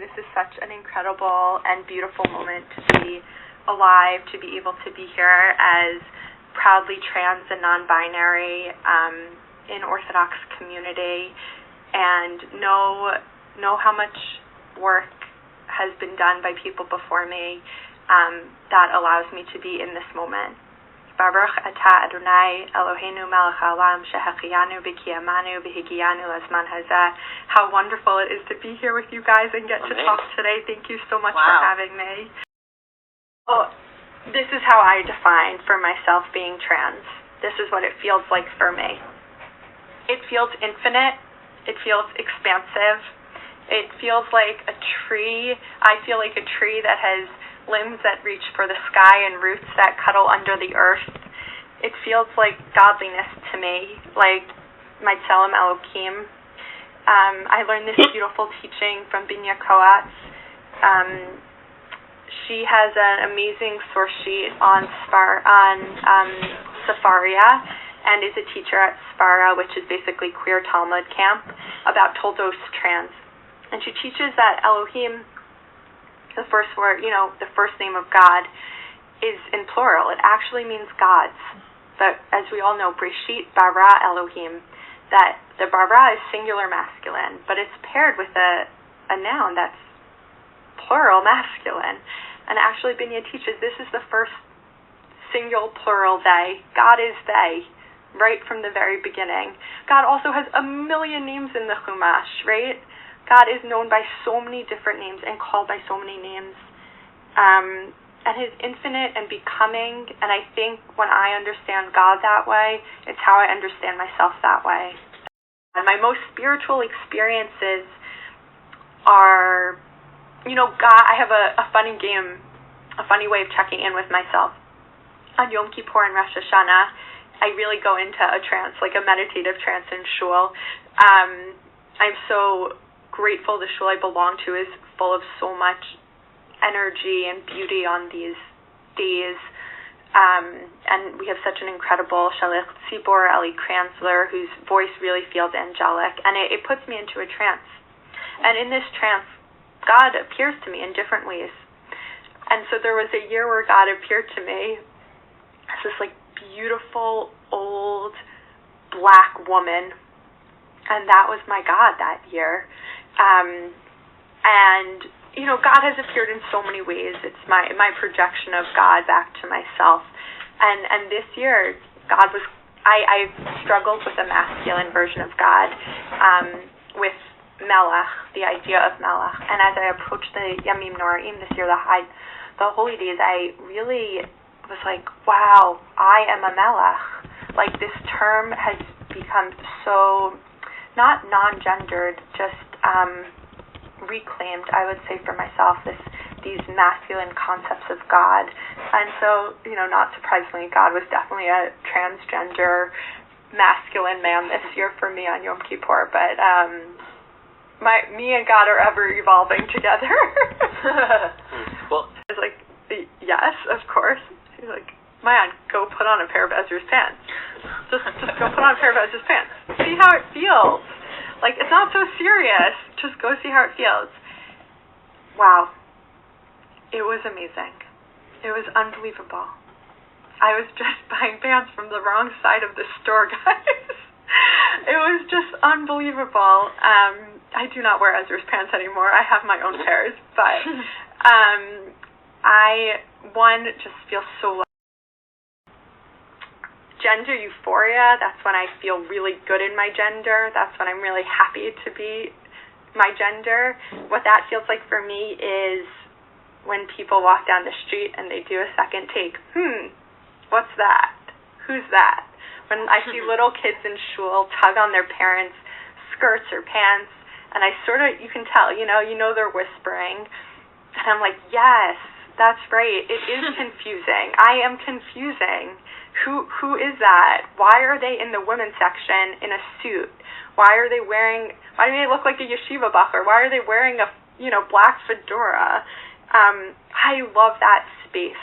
This is such an incredible and beautiful moment to be alive, to be able to be here as proudly trans and non-binary in Orthodox community, and know how much work has been done by people before me that allows me to be in this moment. Baruch atah Adonai Eloheinu melech haolam shehechiyanu b'kiyamanu v'higiyanu lazman hazeh. How wonderful it is to be here with you guys and get to talk today. Thank you so much for having me. Oh, this is how I define for myself being trans. This is what it feels like for me. It feels infinite. It feels expansive. It feels like a tree. I feel like a tree that has limbs that reach for the sky and roots that cuddle under the earth. It feels like godliness to me, like my Tzelem Elokim. I learned this beautiful teaching from Binya Koatz. She has an amazing source sheet on Sefaria, and is a teacher at Sfara, which is basically queer Talmud camp, about Toldos trans. And she teaches that Elohim, the first word, the first name of God, is in plural. It actually means gods. But as we all know, Breshit bara Elohim, that the bara is singular masculine, but it's paired with a noun that's plural masculine. And actually, Binya teaches this is the first single plural they. God is they, right from the very beginning. God also has a million names in the Chumash, right? God is known by so many different names and called by so many names. And His infinite and becoming, and I think when I understand God that way, it's how I understand myself that way. And my most spiritual experiences are, God, I have a funny way of checking in with myself. On Yom Kippur and Rosh Hashanah, I really go into a trance, like a meditative trance in shul. I'm so grateful the shul I belong to is full of so much energy and beauty on these days. And we have such an incredible Shalich Tzibor, Eli Kranzler, whose voice really feels angelic. And it puts me into a trance. And in this trance, God appears to me in different ways. And so there was a year where God appeared to me as this beautiful, old, black woman. And that was my God that year. God has appeared in so many ways. It's my projection of God back to myself. And this year, God was, I struggled with a masculine version of God, with Melech, the idea of Melech. And as I approached the Yamim Noraim this year, the holy days, I really was like, wow, I am a Melech. This term has become so, not non-gendered, just reclaimed, I would say, for myself, these masculine concepts of God. And so, not surprisingly, God was definitely a transgender masculine man this year for me on Yom Kippur, but me and God are ever evolving together. Well, I was like, yes, of course. He's like, man, go put on a pair of Ezra's pants. Just go put on a pair of Ezra's pants. See how it feels. It's not so serious. Just go see how it feels. Wow. It was amazing. It was unbelievable. I was just buying pants from the wrong side of the store, guys. It was just unbelievable. I do not wear Ezra's pants anymore. I have my own pairs. But I just feel so gender euphoria. That's when I feel really good in my gender. That's when I'm really happy to be my gender. What that feels like for me is when people walk down the street and they do a second take. What's that? Who's that? When I see little kids in shul tug on their parents' skirts or pants, and I you can tell, they're whispering. And I'm like, yes, that's right. It is confusing. I am confusing. Who is that? Why are they in the women's section in a suit? Why do they look like a yeshiva bacher? Why are they wearing a black fedora? I love that space.